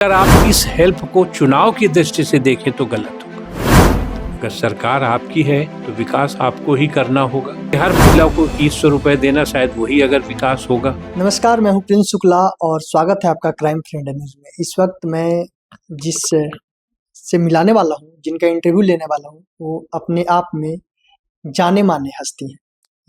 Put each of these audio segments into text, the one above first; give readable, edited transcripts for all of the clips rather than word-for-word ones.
अगर आप इस हेल्प को चुनाव की दृष्टि से देखें तो गलत होगा। अगर सरकार आपकी है तो विकास आपको ही करना होगा। हर महिला को 300 रुपए देना शायद वही अगर विकास होगा। नमस्कार, मैं हूं प्रिंस शुक्ला और स्वागत है आपका क्राइम फ्रेंड न्यूज में। इस वक्त मैं जिस से मिलाने वाला हूं, जिनका इंटरव्यू लेने वाला हूं, वो अपने आप में जाने माने हस्ती हैं।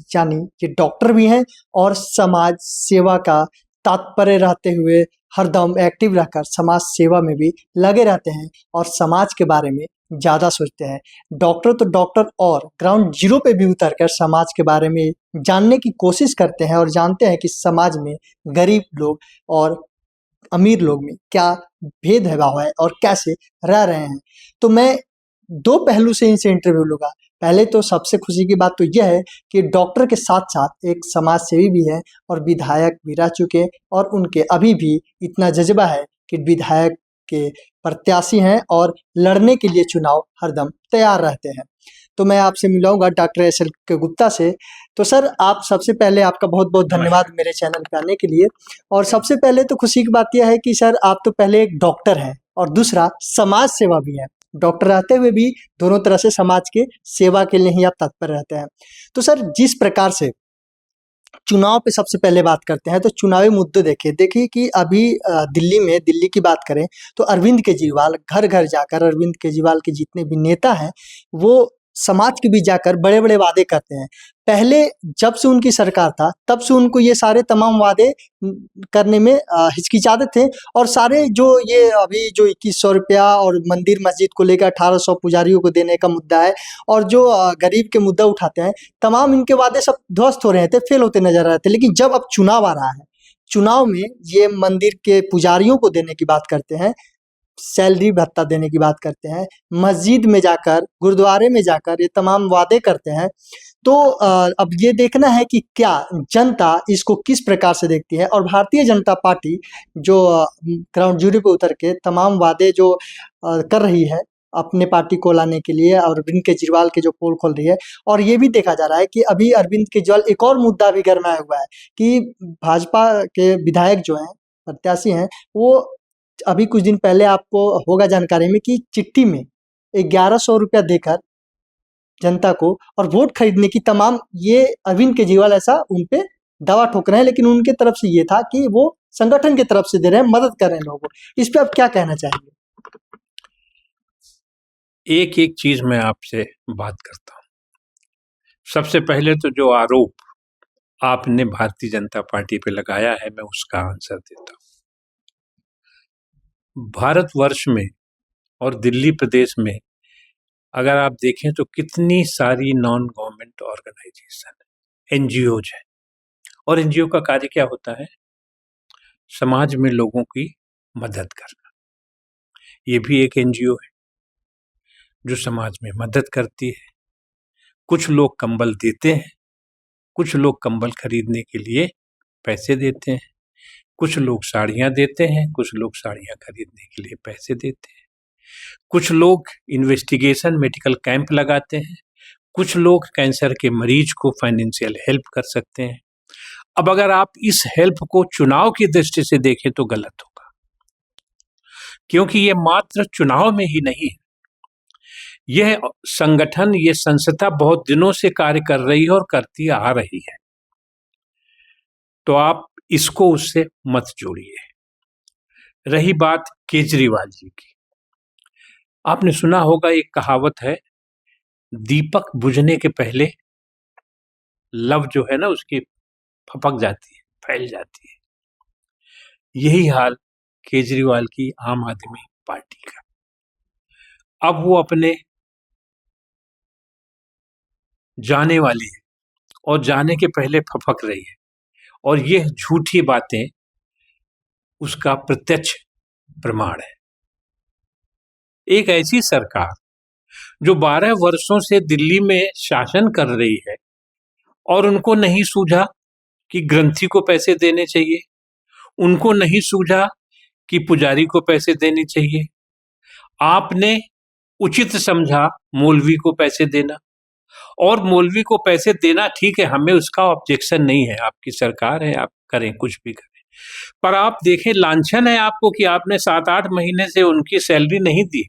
यानी ये डॉक्टर भी हैं और समाज सेवा का तात्पर्य रहते हुए हरदम एक्टिव रहकर समाज सेवा में भी लगे रहते हैं और समाज के बारे में ज़्यादा सोचते हैं। डॉक्टर तो डॉक्टर और ग्राउंड जीरो पे भी उतरकर समाज के बारे में जानने की कोशिश करते हैं और जानते हैं कि समाज में गरीब लोग और अमीर लोग में क्या भेदभाव है और कैसे रह रहे हैं। तो मैं दो पहलू से इनसे इंटरव्यू लूंगा। पहले तो सबसे खुशी की बात तो यह है कि डॉक्टर के साथ साथ एक समाज सेवी भी है और विधायक भी रह चुके और उनके अभी भी इतना जज्बा है कि विधायक के प्रत्याशी हैं और लड़ने के लिए चुनाव हरदम तैयार रहते हैं। तो मैं आपसे मिलाऊंगा डॉक्टर एस एल के गुप्ता से। तो सर, आप सबसे पहले आपका बहुत बहुत धन्यवाद मेरे चैनल पे आने के लिए। और सबसे पहले तो खुशी की बात यह है कि सर, आप तो पहले एक डॉक्टर हैं और दूसरा समाज सेवा भी है। डॉक्टर रहते हुए भी दोनों तरह से समाज के सेवा के लिए ही आप तत्पर रहते हैं। तो सर, जिस प्रकार से चुनाव पे सबसे पहले बात करते हैं तो चुनावी मुद्दे देखिए कि अभी दिल्ली की बात करें तो अरविंद केजरीवाल घर घर जाकर अरविंद केजरीवाल के जितने भी नेता हैं वो समाज के बीच जाकर बड़े बड़े वादे करते हैं। पहले जब से उनकी सरकार था तब से उनको ये सारे तमाम वादे करने में हिचकिचाते थे और सारे जो ये अभी जो 2100 रुपया और मंदिर मस्जिद को लेकर 1800 पुजारियों को देने का मुद्दा है और जो गरीब के मुद्दा उठाते हैं, तमाम इनके वादे सब ध्वस्त हो रहे थे, फेल होते नजर आ रहे थे। लेकिन जब अब चुनाव आ रहा है, चुनाव में ये मंदिर के पुजारियों को देने की बात करते हैं, सैलरी भत्ता देने की बात करते हैं, मस्जिद में जाकर गुरुद्वारे में जाकर ये तमाम वादे करते हैं। तो अब ये देखना है कि क्या जनता इसको किस प्रकार से देखती है और भारतीय जनता पार्टी जो ग्राउंड जीरो पे उतर के तमाम वादे जो कर रही है अपने पार्टी को लाने के लिए और अरविंद केजरीवाल के जो पोल खोल रही है। और ये भी देखा जा रहा है कि अभी अरविंद केजरीवाल एक और मुद्दा भी गरमाया हुआ है कि भाजपा के विधायक जो हैं, प्रत्याशी हैं, वो अभी कुछ दिन पहले आपको होगा जानकारी में कि चिट्ठी में 1100 रुपया देकर जनता को और वोट खरीदने की तमाम ये अरविंद केजरीवाल ऐसा उन पे दावा ठोक रहे हैं। लेकिन उनके तरफ से ये था कि वो संगठन की तरफ से दे रहे हैं, मदद कर रहे हैं लोगों को। इस पे आप क्या कहना चाहेंगे? एक एक चीज मैं आपसे बात करता हूं। सबसे पहले तो जो आरोप आपने भारतीय जनता पार्टी पे लगाया है, मैं उसका आंसर देता हूं। भारतवर्ष में और दिल्ली प्रदेश में अगर आप देखें तो कितनी सारी नॉन गवर्नमेंट ऑर्गेनाइजेशन, एनजीओज है। और एनजीओ का कार्य क्या होता है? समाज में लोगों की मदद करना। ये भी एक एनजीओ है जो समाज में मदद करती है। कुछ लोग कंबल देते हैं, कुछ लोग कंबल खरीदने के लिए पैसे देते हैं, कुछ लोग साड़ियां देते हैं, कुछ लोग साड़ियां खरीदने के लिए पैसे देते हैं, कुछ लोग इन्वेस्टिगेशन मेडिकल कैंप लगाते हैं, कुछ लोग कैंसर के मरीज को फाइनेंशियल हेल्प कर सकते हैं। अब अगर आप इस हेल्प को चुनाव की दृष्टि से देखें तो गलत होगा, क्योंकि ये मात्र चुनाव में ही नहीं है। यह संगठन, ये संस्था बहुत दिनों से कार्य कर रही है और करती आ रही है। तो आप इसको उससे मत जोड़िए। रही बात केजरीवाल जी की, आपने सुना होगा एक कहावत है, दीपक बुझने के पहले लव जो है ना उसकी फपक जाती है, फैल जाती है। यही हाल केजरीवाल की आम आदमी पार्टी का। अब वो अपने जाने वाली है और जाने के पहले फपक रही है, और ये झूठी बातें उसका प्रत्यक्ष प्रमाण है। एक ऐसी सरकार जो 12 वर्षों से दिल्ली में शासन कर रही है और उनको नहीं सूझा कि ग्रंथी को पैसे देने चाहिए, उनको नहीं सूझा कि पुजारी को पैसे देने चाहिए। आपने उचित समझा मौलवी को पैसे देना, और मौलवी को पैसे देना ठीक है, हमें उसका ऑब्जेक्शन नहीं है, आपकी सरकार है, आप करें कुछ भी करें। पर आप देखें, लांछन है आपको कि आपने 7-8 महीने से उनकी सैलरी नहीं दी।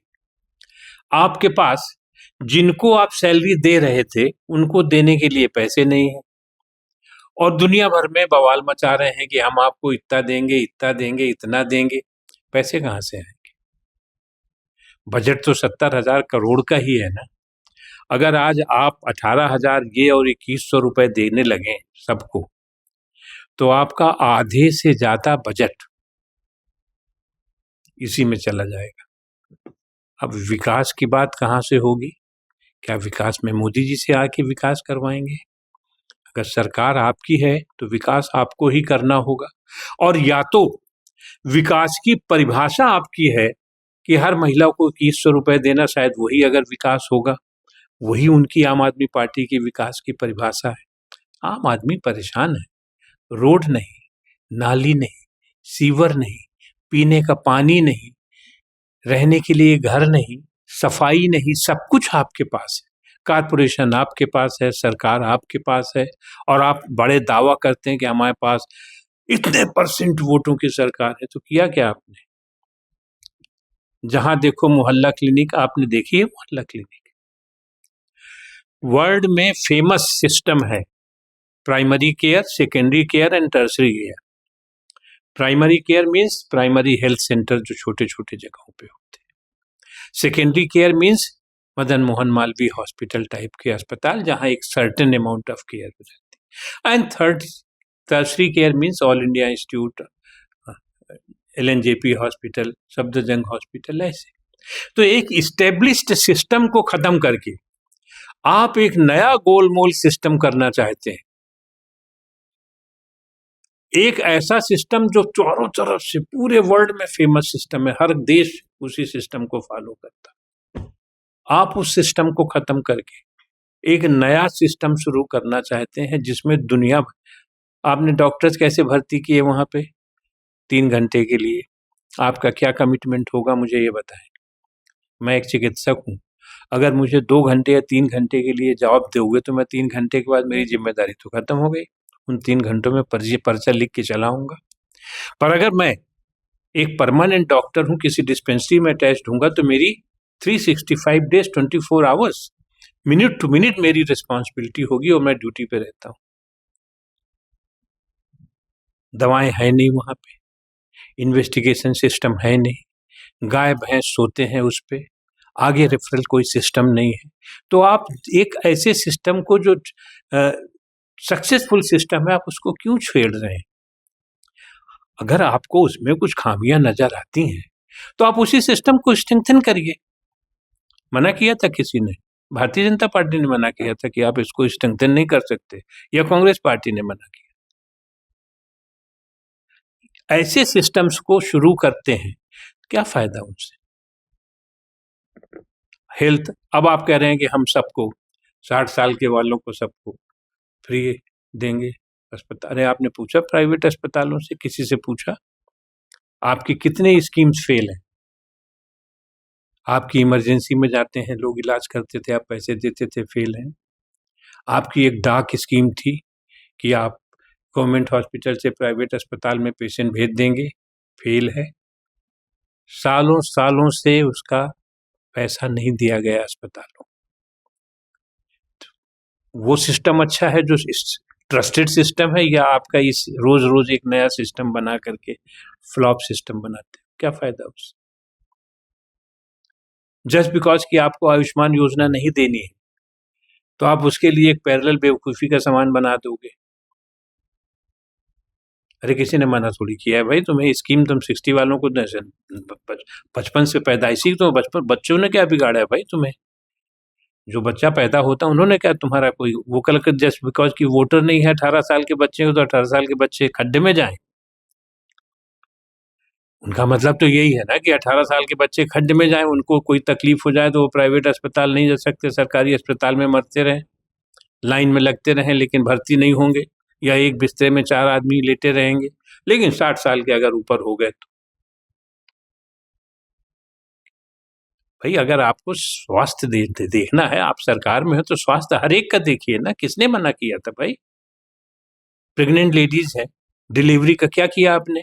आपके पास जिनको आप सैलरी दे रहे थे उनको देने के लिए पैसे नहीं है, और दुनिया भर में बवाल मचा रहे हैं कि हम आपको इतना देंगे, इतना देंगे, इतना देंगे। पैसे कहाँ से आएंगे? बजट तो 70,000 करोड़ का ही है ना। अगर आज आप 18,000 ये और 2100 रुपए देने लगे सबको, तो आपका आधे से ज्यादा बजट इसी में चला जाएगा। अब विकास की बात कहाँ से होगी? क्या विकास में मोदी जी से आके विकास करवाएंगे? अगर सरकार आपकी है तो विकास आपको ही करना होगा, और या तो विकास की परिभाषा आपकी है कि हर महिला को 2100 रुपए देना, शायद वही अगर विकास होगा, वही उनकी आम आदमी पार्टी की विकास की परिभाषा है। आम आदमी परेशान है, रोड नहीं, नाली नहीं, सीवर नहीं, पीने का पानी नहीं, रहने के लिए घर नहीं, सफाई नहीं, सब कुछ आपके पास है। कारपोरेशन आपके पास है, सरकार आपके पास है, और आप बड़े दावा करते हैं कि हमारे पास इतने परसेंट वोटों की सरकार है। तो किया क्या आपने? जहां देखो मोहल्ला क्लिनिक। आपने देखी है मोहल्ला क्लिनिक? वर्ल्ड में फेमस सिस्टम है primary care, secondary care and tertiary care. Primary care means primary health centre जो छोटे छोटे जगहों पे होते हैं। Secondary care means Madan Mohan Malviya hospital type के अस्पताल जहां एक सर्टेन अमाउंट ऑफ केयर हो जाती है। And third tertiary care means all India institute, LNJP hospital, Safdarjung hospital, ऐसे। तो एक इस्टेब्लिश्ड सिस्टम को खत्म करके आप एक नया गोलमोल सिस्टम करना चाहते हैं, एक ऐसा सिस्टम जो चारों तरफ से पूरे वर्ल्ड में फेमस सिस्टम है, हर देश उसी सिस्टम को फॉलो करता। आप उस सिस्टम को खत्म करके एक नया सिस्टम शुरू करना चाहते हैं जिसमें दुनिया भर। आपने डॉक्टर्स कैसे भर्ती किए वहां पे 3 घंटे के लिए? आपका क्या कमिटमेंट होगा, मुझे ये बताएं। मैं एक चिकित्सक हूं, अगर मुझे 2 घंटे या 3 घंटे के लिए जॉब दोगे तो मैं 3 घंटे के बाद मेरी जिम्मेदारी तो खत्म हो गई, उन 3 घंटों में पर्चा लिख के चलाऊंगा। पर अगर मैं एक परमानेंट डॉक्टर हूं, किसी डिस्पेंसरी में अटैच्ड हूंगा, तो मेरी 365 days 24 hours minute to minute मेरी रिस्पॉन्सिबिलिटी होगी, और मैं ड्यूटी पे रहता हूं। दवाएं है नहीं वहां पे, इन्वेस्टिगेशन सिस्टम है नहीं, गाय भैंस सोते हैं उस पे, आगे रेफरल कोई सिस्टम नहीं है। तो आप एक ऐसे सिस्टम को जो सक्सेसफुल सिस्टम है, आप उसको क्यों छेड़ रहे हैं? अगर आपको उसमें कुछ खामियां नजर आती हैं तो आप उसी सिस्टम को स्ट्रेंथन करिए। मना किया था किसी ने? भारतीय जनता पार्टी ने मना किया था कि आप इसको स्ट्रेंथन नहीं कर सकते, या कांग्रेस पार्टी ने मना किया? ऐसे सिस्टम्स को शुरू करते हैं, क्या फायदा उनसे? हेल्थ, अब आप कह रहे हैं कि हम सबको 60 साल के वालों को सबको फ्री देंगे अस्पताल। अरे आपने पूछा प्राइवेट अस्पतालों से, किसी से पूछा? आपकी कितने स्कीम्स फेल हैं? आपकी इमरजेंसी में जाते हैं लोग, इलाज करते थे, आप पैसे देते थे, फेल हैं। आपकी एक डाक स्कीम थी कि आप गवर्नमेंट हॉस्पिटल से प्राइवेट अस्पताल में पेशेंट भेज देंगे, फेल है। सालों सालों से उसका पैसा नहीं दिया गया अस्पतालों। वो सिस्टम अच्छा है जो ट्रस्टेड सिस्टम है, या आपका इस रोज रोज एक नया सिस्टम बना करके फ्लॉप सिस्टम बनाते हैं? क्या फायदा उससे? जस्ट बिकॉज कि आपको आयुष्मान योजना नहीं देनी है तो आप उसके लिए एक पैरेलल बेवकूफ़ी का सामान बना दोगे। अरे किसी ने मना थोड़ी किया है भाई, तुम्हें स्कीम तुम 60 वालों को 55 से पैदाइशी, तो बच्चों ने क्या बिगाड़ा है भाई तुम्हें? जो बच्चा पैदा होता है उन्होंने क्या तुम्हारा कोई वो कल कर, जस्ट बिकॉज की वोटर नहीं है 18 साल के बच्चे को, तो 18 साल के बच्चे खड्डे में जाएं? उनका मतलब तो यही है ना कि 18 साल के बच्चे खड्डे में जाएं, उनको कोई तकलीफ हो जाए तो वो प्राइवेट अस्पताल नहीं जा सकते, सरकारी अस्पताल में मरते रहें, लाइन में लगते रहें, लेकिन भर्ती नहीं होंगे, या एक बिस्तर में 4 आदमी लेटे रहेंगे। लेकिन 60 साल के अगर ऊपर हो गए तो भाई, अगर आपको स्वास्थ्य देखना है, आप सरकार में हो तो स्वास्थ्य हर एक का देखिए ना। किसने मना किया था भाई? प्रेग्नेंट लेडीज है, डिलीवरी का क्या किया आपने?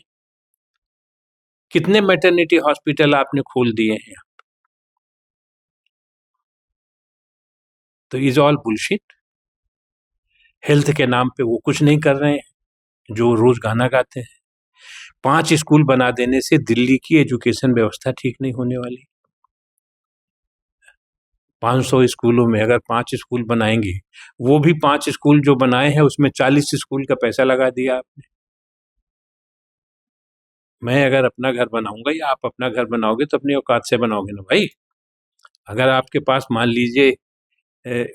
कितने मैटरनिटी हॉस्पिटल आपने खोल दिए हैं? तो इज ऑल बुलशिट। हेल्थ के नाम पे वो कुछ नहीं कर रहे हैं जो रोज गाना गाते हैं। 5 स्कूल बना देने से दिल्ली की एजुकेशन व्यवस्था ठीक नहीं होने वाली। 500 स्कूलों में अगर 5 स्कूल बनाएंगे, वो भी 5 स्कूल जो बनाए हैं उसमें 40 स्कूल का पैसा लगा दिया आपने। मैं अगर अपना घर बनाऊंगा या आप अपना घर बनाओगे तो अपनी औकात से बनाओगे ना भाई। अगर आपके पास मान लीजिए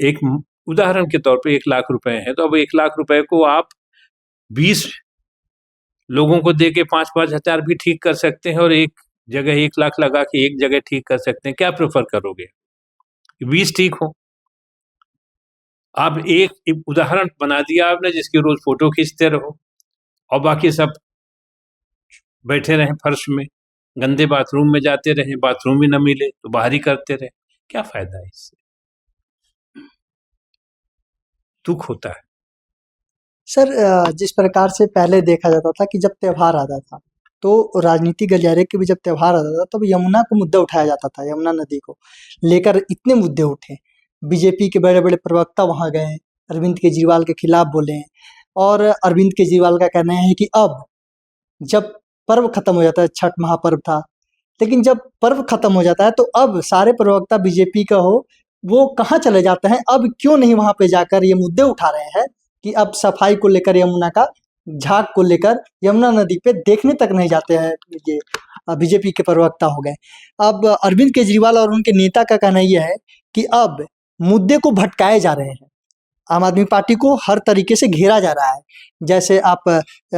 एक उदाहरण के तौर पे 1 लाख रुपए हैं, तो अब 1 लाख रुपए को आप 20 लोगों को दे के 5-5 हजार भी ठीक कर सकते हैं, और एक जगह 1 लाख लगा के एक जगह ठीक कर सकते हैं। क्या प्रेफर करोगे? 20 ठीक हो? आप एक उदाहरण बना दिया आपने जिसकी रोज फोटो खींचते रहो और बाकी सब बैठे रहे फर्श में, गंदे बाथरूम में जाते रहे, बाथरूम भी न मिले तो बाहर ही करते रहे। क्या फायदा है इससे? दुख होता है। सर, जिस प्रकार से पहले देखा जाता था कि जब त्योहार आता था तो राजनीति गलियारे के भी जब त्योहार आता था तब यमुना को मुद्दा उठाया जाता था, यमुना नदी को लेकर इतने मुद्दे उठे। बीजेपी के बड़े बड़े प्रवक्ता वहां गए, अरविंद केजरीवाल के खिलाफ बोले, और अरविंद केजरीवाल का कहना है कि अब जब पर्व खत्म हो जाता है, छठ महापर्व था, लेकिन जब पर्व खत्म हो जाता है तो अब सारे प्रवक्ता बीजेपी का हो वो कहाँ चले जाते हैं, अब क्यों नहीं वहां पे जाकर ये मुद्दे उठा रहे हैं कि अब सफाई को लेकर, यमुना का झाग को लेकर यमुना नदी पे देखने तक नहीं जाते हैं। ये बीजेपी के प्रवक्ता हो गए। अब अरविंद केजरीवाल और उनके नेता का कहना यह है कि अब मुद्दे को भटकाए जा रहे हैं, आम आदमी पार्टी को हर तरीके से घेरा जा रहा है। जैसे आप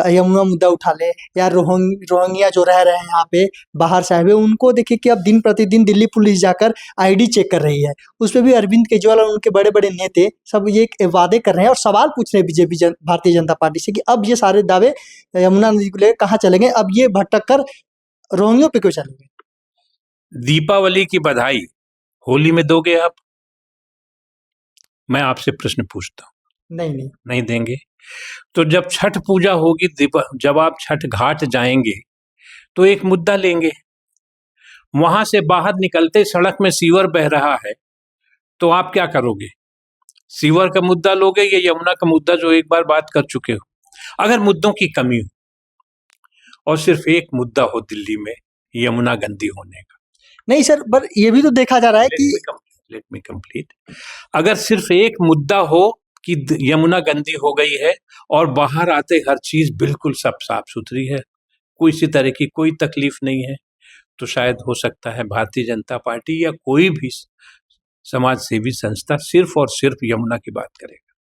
यमुना मुद्दा उठा ले, या रोहिंग्या जो रह रहे हैं यहाँ पे बाहर से आए हुए, उनको देखिए कि अब दिन प्रतिदिन दिल्ली पुलिस जाकर आईडी चेक कर रही है। उस पर भी अरविंद केजरीवाल और उनके बड़े बड़े नेता सब ये वादे कर रहे हैं और सवाल पूछ रहे हैं बीजेपी भारतीय जनता पार्टी से कि अब ये सारे दावे यमुना नदी को लेकर कहाँ चलेंगे, अब ये भटक कर रोहिंग्यों पे क्यों चलेंगे। दीपावली की बधाई होली में दोगे आप? मैं आपसे प्रश्न पूछता हूँ। नहीं नहीं। नहीं देंगे? तो जब छठ पूजा होगी, जब आप छठ घाट जाएंगे तो एक मुद्दा लेंगे। वहां से बाहर निकलते सड़क में सीवर बह रहा है, तो आप क्या करोगे? सीवर का मुद्दा लोगे या यमुना का मुद्दा जो एक बार बात कर चुके हो? अगर मुद्दों की कमी हो और सिर्फ एक मुद्दा हो दिल्ली में यमुना गंदी होने का। नहीं सर, पर ये भी तो देखा जा रहा है कि लेट मी कंप्लीट। अगर सिर्फ एक मुद्दा हो कि यमुना गंदी हो गई है और बाहर आते हर चीज बिल्कुल सब साफ सुथरी है, कोई इसी तरह की कोई तकलीफ नहीं है, तो शायद हो सकता है भारतीय जनता पार्टी या कोई भी समाज सेवी संस्था सिर्फ और सिर्फ यमुना की बात करेगा।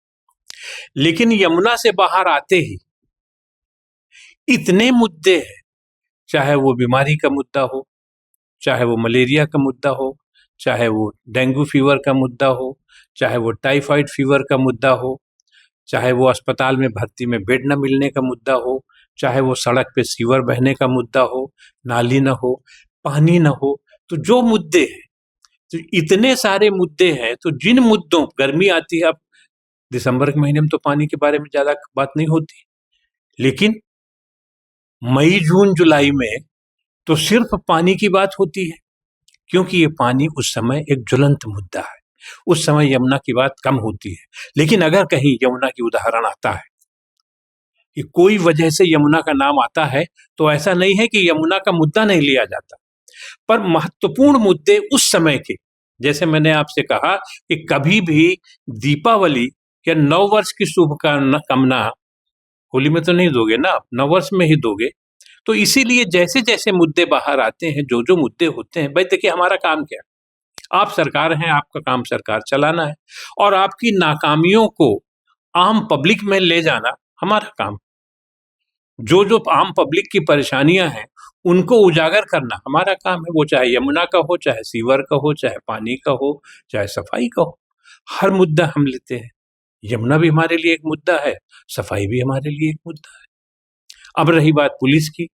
लेकिन यमुना से बाहर आते ही इतने मुद्दे हैं, चाहे वो बीमारी का मुद्दा हो, चाहे वो मलेरिया का मुद्दा हो, चाहे वो डेंगू फीवर का मुद्दा हो, चाहे वो टाइफाइड फीवर का मुद्दा हो, चाहे वो अस्पताल में भर्ती में बेड न मिलने का मुद्दा हो, चाहे वो सड़क पे सीवर बहने का मुद्दा हो, नाली न हो, पानी न हो, तो जो मुद्दे हैं, तो इतने सारे मुद्दे हैं, तो जिन मुद्दों, गर्मी आती है, अब दिसंबर के महीने में तो पानी के बारे में ज्यादा बात नहीं होती, लेकिन मई जून जुलाई में तो सिर्फ पानी की बात होती है, क्योंकि ये पानी उस समय एक ज्वलंत मुद्दा है। उस समय यमुना की बात कम होती है। लेकिन अगर कहीं यमुना की उदाहरण आता है कि कोई वजह से यमुना का नाम आता है, तो ऐसा नहीं है कि यमुना का मुद्दा नहीं लिया जाता, पर महत्वपूर्ण मुद्दे उस समय के, जैसे मैंने आपसे कहा कि कभी भी दीपावली या नववर्ष की शुभकामना होली में तो नहीं दोगे ना, नववर्ष में ही दोगे। तो इसीलिए जैसे जैसे मुद्दे बाहर आते हैं, जो जो मुद्दे होते हैं, भाई देखिए हमारा काम क्या है, आप सरकार हैं, आपका काम सरकार चलाना है, और आपकी नाकामियों को आम पब्लिक में ले जाना हमारा काम। जो जो आम पब्लिक की परेशानियां हैं उनको उजागर करना हमारा काम है, वो चाहे यमुना का हो, चाहे सीवर का हो, चाहे पानी का हो, चाहे सफाई का हो, हर मुद्दा हम लेते हैं। यमुना भी हमारे लिए एक मुद्दा है, सफाई भी हमारे लिए एक मुद्दा है। अब रही बात पुलिस की,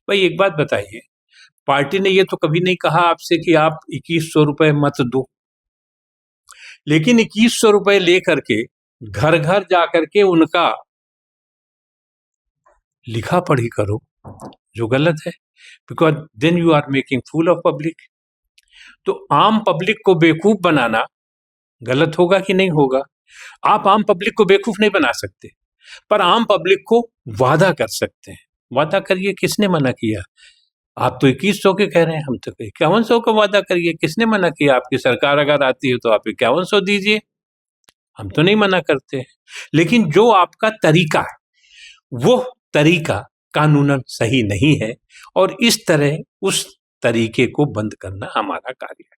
भाई एक बात बताइए, पार्टी ने ये तो कभी नहीं कहा आपसे कि आप 2100 रुपए मत दो, लेकिन 2100 रुपए लेकर के घर घर जाकर के उनका लिखा पढ़ी करो, जो गलत है, because then you are making fool of public. तो आम पब्लिक को बेवकूफ बनाना गलत होगा कि नहीं होगा? आप आम पब्लिक को बेवकूफ नहीं बना सकते, पर आम पब्लिक को वादा कर सकते हैं। वादा करिए, किसने मना किया? आप तो 2100 के कह रहे हैं, हम तो 5100 का वादा करिए, किसने मना किया? आपकी सरकार अगर आती है तो आप 5100 दीजिए, हम तो नहीं मना करते। लेकिन जो आपका तरीका है, वो तरीका कानूनन सही नहीं है, और इस तरह उस तरीके को बंद करना हमारा कार्य है।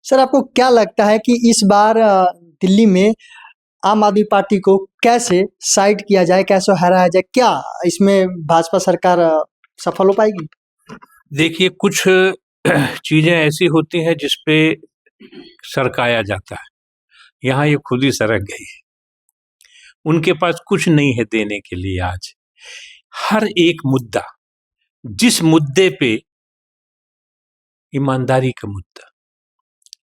सर, आपको क्या लगता है कि इस बार दिल्ली में आम आदमी पार्टी को कैसे साइड किया जाए, कैसे हराया जाए? क्या इसमें भाजपा सरकार सफल हो पाएगी? देखिए, कुछ चीजें ऐसी होती हैं जिसपे सरकाया जाता है, यहाँ ये खुद ही सरक गई है। उनके पास कुछ नहीं है देने के लिए। आज हर एक मुद्दा, जिस मुद्दे पे ईमानदारी का मुद्दा,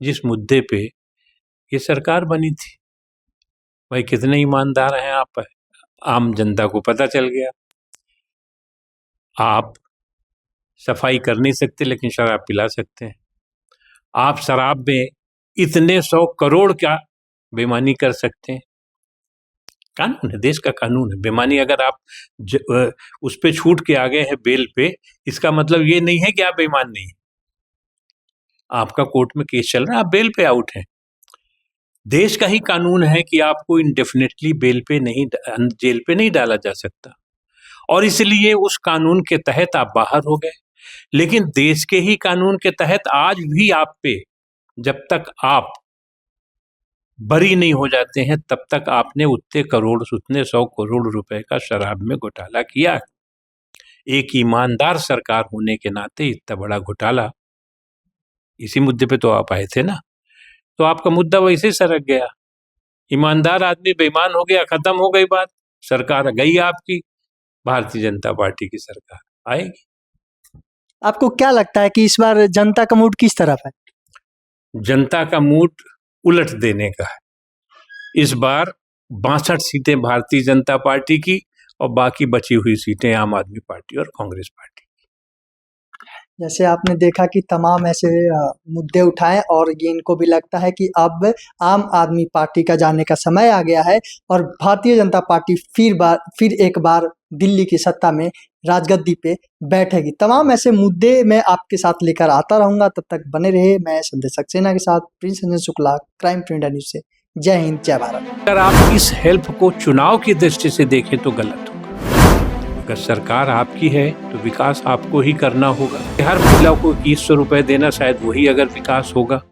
जिस मुद्दे पे ये सरकार बनी थी, भाई कितने ईमानदार हैं आप, आम जनता को पता चल गया। आप सफाई कर नहीं सकते लेकिन शराब पिला सकते हैं। आप शराब में इतने 100 करोड़ का बेईमानी कर सकते हैं। कानून है, देश का कानून है। बेईमानी अगर आप उस पे छूट के आ गए हैं बेल पे, इसका मतलब ये नहीं है कि आप बेईमान नहीं है। आपका कोर्ट में केस चल रहा है, आप बेल पे आउट हैं। देश का ही कानून है कि आपको इंडेफिनेटली जेल पे नहीं डाला जा सकता, और इसलिए उस कानून के तहत आप बाहर हो गए। लेकिन देश के ही कानून के तहत आज भी आप पे, जब तक आप बरी नहीं हो जाते हैं, तब तक आपने उतने 100 करोड़ रुपए का शराब में घोटाला किया। एक ईमानदार सरकार होने के नाते इतना बड़ा घोटाला, इसी मुद्दे पे तो आप आए थे ना, तो आपका मुद्दा वैसे ही सरक गया। ईमानदार आदमी बेईमान हो गया, खत्म हो गई बात। सरकार गई आपकी, भारतीय जनता पार्टी की सरकार आएगी। आपको क्या लगता है कि इस बार जनता का मूड किस तरफ है? जनता का मूड उलट देने का है। इस बार 62 सीटें भारतीय जनता पार्टी की, और बाकी बची हुई सीटें आम आदमी पार्टी और कांग्रेस पार्टी। जैसे आपने देखा कि तमाम ऐसे मुद्दे उठाए, और ये इनको भी लगता है कि अब आम आदमी पार्टी का जाने का समय आ गया है, और भारतीय जनता पार्टी फिर एक बार दिल्ली की सत्ता में राजगद्दी पे बैठेगी। तमाम ऐसे मुद्दे मैं आपके साथ लेकर आता रहूंगा। तब तक बने रहे। मैं संजय सक्सेना के साथ Prince Sanjay Shukla, crime free India news से। जय हिंद, जय भारत। अगर आप इस हेल्प को चुनाव की दृष्टि से देखें तो गलत होगा। अगर सरकार आपकी है तो विकास आपको ही करना होगा। हर महिला को 2100 रुपए देना, शायद वही अगर विकास होगा।